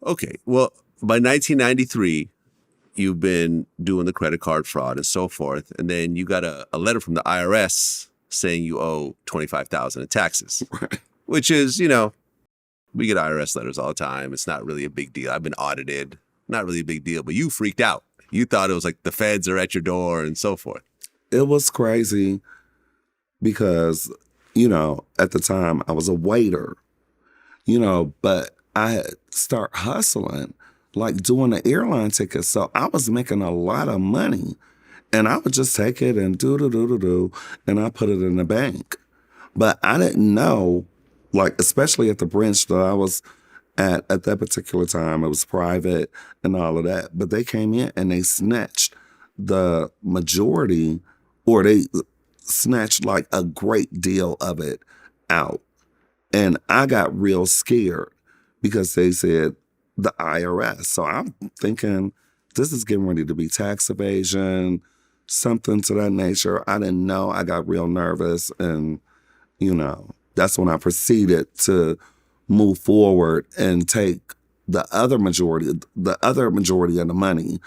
Okay. Well, by 1993, you've been doing the credit card fraud and so forth. And then you got a letter from the IRS saying you owe $25,000 in taxes, which is, we get IRS letters all the time. It's not really a big deal. I've been audited. Not really a big deal, but you freaked out. You thought it was like the feds are at your door and so forth. It was crazy because, at the time I was a waiter, but I had start hustling, like doing the airline tickets. So I was making a lot of money and I would just take it and do, and I put it in the bank. But I didn't know, like, especially at the branch that I was at that particular time, it was private and all of that. But they came in and they snatched the majority, or they snatched like a great deal of it out. And I got real scared because they said the IRS. So I'm thinking this is getting ready to be tax evasion, something to that nature. I didn't know. I got real nervous. And, that's when I proceeded to move forward and take the other majority of the money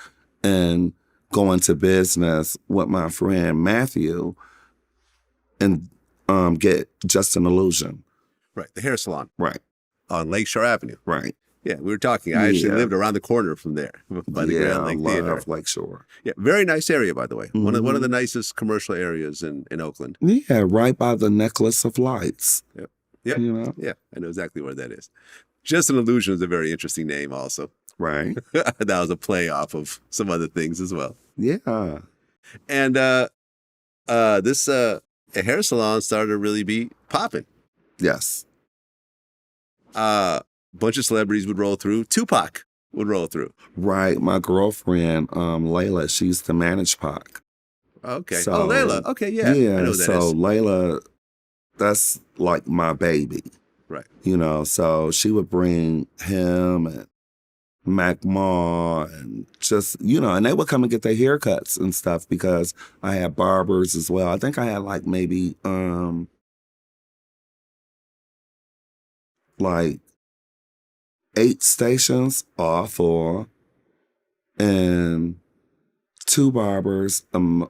and go into business with my friend Matthew and get Just an Illusion. Right, the hair salon. Right. On Lakeshore Avenue. Right. Yeah, we were talking. I actually lived around the corner from there by the Grand Lake Theater. I love Lakeshore. Yeah, very nice area, by the way. Mm-hmm. One of the nicest commercial areas in Oakland. Yeah, right by the Necklace of Lights. Yep. Yeah. Yeah, I know exactly where that is. Just an Illusion is a very interesting name also. Right. That was a play off of some other things as well. Yeah. And this hair salon started to really be popping. Yes. Bunch of celebrities would roll through. Tupac would roll through. Right. My girlfriend, Layla, she used to manage Pac. Okay. So, Layla. Okay, yeah. Yeah. I know that so is. Layla, that's like my baby. Right. So she would bring him and Mac Ma and just, and they would come and get their haircuts and stuff because I had barbers as well. I think I had like maybe like 8 stations, all 4, and 2 barbers, a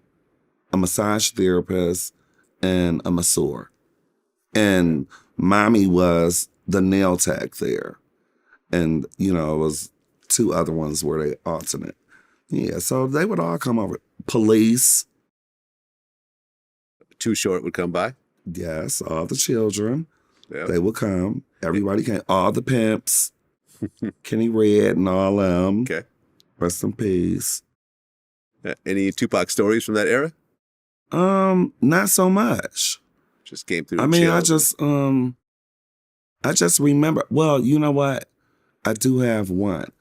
massage therapist, and a masseur. And mommy was the nail tech there. And, it was 2 other ones where they alternate. Yeah, so they would all come over. Police. Too Short would come by? Yes, all the children. Yep. They would come. Everybody came. All the pimps. Kenny Red and all them. Okay. Rest in peace. Any Tupac stories from that era? Not so much. Just came through. I mean, I just remember. Well, you know what? I do have one.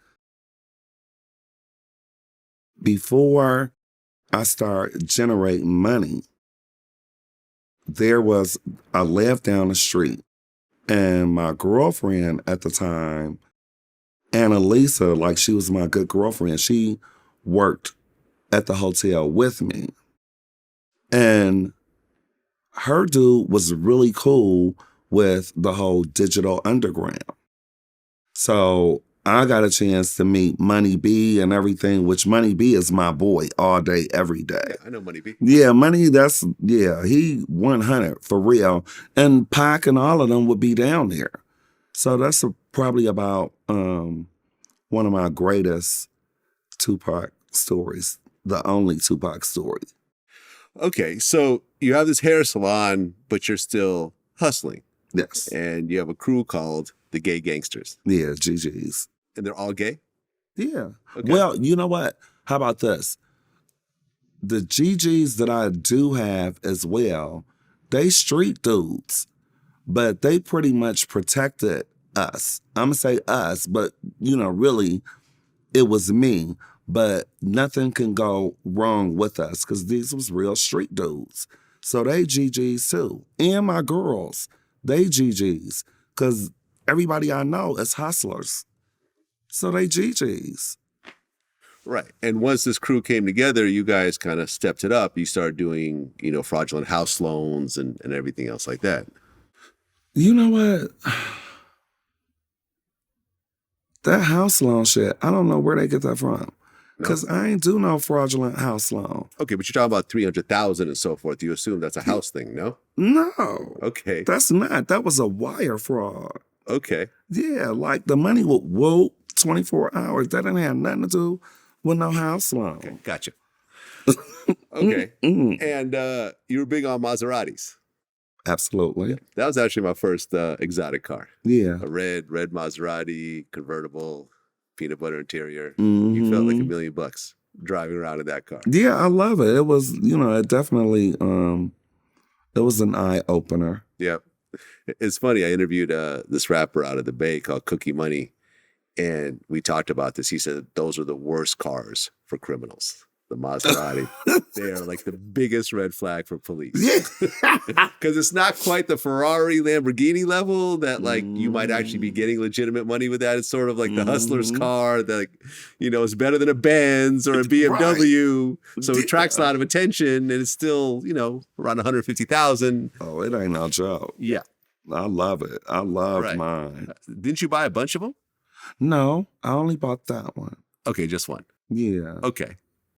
Before I start generating money, I lived down the street, and my girlfriend at the time, Annalisa, like she was my good girlfriend, she worked at the hotel with me. And her dude was really cool with the whole digital underground. So I got a chance to meet Money B and everything, which Money B is my boy all day, every day. Yeah, I know Money B. Yeah, Money, he 100 for real. And Pac and all of them would be down there. So that's probably about one of my greatest Tupac stories, the only Tupac story. Okay, so you have this hair salon, but you're still hustling. Yes. And you have a crew called the Gay Gangsters. Yeah, GGs. And they're all gay? Yeah. Okay. Well, you know what? How about this? The GGs that I do have as well, they street dudes, but they pretty much protected us. I'm going to say us, but, really, it was me. But nothing can go wrong with us because these was real street dudes. So they GGs too. And my girls, they GGs. Because everybody I know is hustlers. So they GGs. Right. And once this crew came together, you guys kind of stepped it up. You started doing, fraudulent house loans and everything else like that. You know what? That house loan shit, I don't know where they get that from. No? Because I ain't do no fraudulent house loan. Okay, but you're talking about 300,000 and so forth. You assume that's a house thing, no? No. Okay. That's not. That was a wire fraud. Okay. Yeah, like the money would whoa 24 hours. That didn't have nothing to do with no house loan. Okay. Gotcha. Okay. And you were big on Maseratis. Absolutely. That was actually my first exotic car. Yeah. A red Maserati, convertible, peanut butter interior. You felt like $1 million driving around in that car. Yeah, I love it. It was, it definitely, it was an eye opener. Yep. It's funny. I interviewed this rapper out of the Bay called Cookie Money, and we talked about this. He said those are the worst cars for criminals. The Maserati. They are like the biggest red flag for police. Yeah. Because it's not quite the Ferrari, Lamborghini level that like you might actually be getting legitimate money with that. It's sort of like the hustler's car that, like, is better than a Benz or a BMW. Right. So it attracts a lot of attention, and it's still, around 150,000. Oh, it ain't no joke. Yeah. I love it. I love mine. Didn't you buy a bunch of them? No, I only bought that one. Okay, just one. Yeah. Okay.